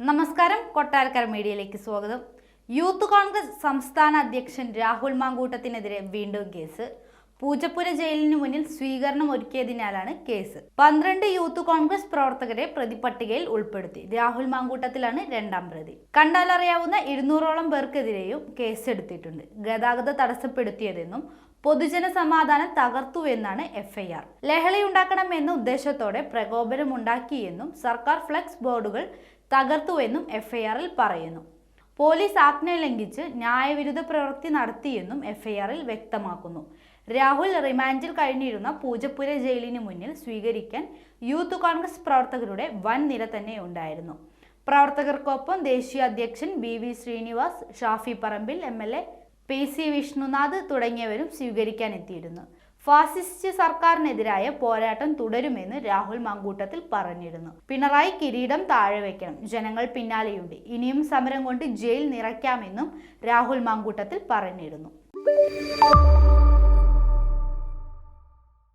നമസ്കാരം, കൊട്ടാരക്കര മീഡിയയിലേക്ക് സ്വാഗതം. യൂത്ത് കോൺഗ്രസ് സംസ്ഥാന അധ്യക്ഷൻ രാഹുൽ മാങ്കൂട്ടത്തിനെതിരെ വീണ്ടും കേസ്. പൂജപ്പുര ജയിലിന് മുന്നിൽ സ്വീകരണം ഒരുക്കിയതിനാലാണ് കേസ്. 12 യൂത്ത് കോൺഗ്രസ് പ്രവർത്തകരെ പ്രതിപട്ടികയിൽ ഉൾപ്പെടുത്തി. രാഹുൽ മാങ്കൂട്ടത്തിലാണ് രണ്ടാം പ്രതി. കണ്ടാലറിയാവുന്ന 200ഓളം പേർക്കെതിരെയും കേസെടുത്തിട്ടുണ്ട്. ഗതാഗത തടസ്സപ്പെടുത്തിയതെന്നും പൊതുജന സമാധാനം തകർത്തുവെന്നാണ് എഫ്ഐആർ. ലഹളയുണ്ടാക്കണമെന്ന ഉദ്ദേശത്തോടെ പ്രകോപനമുണ്ടാക്കിയെന്നും സർക്കാർ ഫ്ലെക്സ് ബോർഡുകൾ തകർത്തുവെന്നും എഫ്ഐആറിൽ പറയുന്നു. പോലീസ് ആജ്ഞ ലംഘിച്ച് ന്യായവിരുദ്ധ പ്രവൃത്തി നടത്തിയെന്നും എഫ്ഐആറിൽ വ്യക്തമാക്കുന്നു. രാഹുൽ റിമാൻഡിൽ കഴിഞ്ഞിരുന്ന പൂജപ്പുര ജയിലിന് മുന്നിൽ സ്വീകരിക്കാൻ യൂത്ത് കോൺഗ്രസ് പ്രവർത്തകരുടെ വൻ നിര തന്നെ ഉണ്ടായിരുന്നു. പ്രവർത്തകർക്കൊപ്പം ദേശീയ അധ്യക്ഷൻ BV Srinivas, Shafi Parambil MLA, PC Vishnunath തുടങ്ങിയവരും സ്വീകരിക്കാനെത്തിയിരുന്നു. ഫാസിസ്റ്റ് സർക്കാരിനെതിരായ പോരാട്ടം തുടരുമെന്ന് രാഹുൽ മാങ്കൂട്ടത്തിൽ പറഞ്ഞിരുന്നു. പിണറായി കിരീടം താഴെ വയ്ക്കണം, ജനങ്ങൾ പിന്നാലെയുണ്ട്, ഇനിയും സമരം കൊണ്ട് ജയിൽ നിറയ്ക്കാമെന്നും രാഹുൽ മാങ്കൂട്ടത്തിൽ പറഞ്ഞിരുന്നു.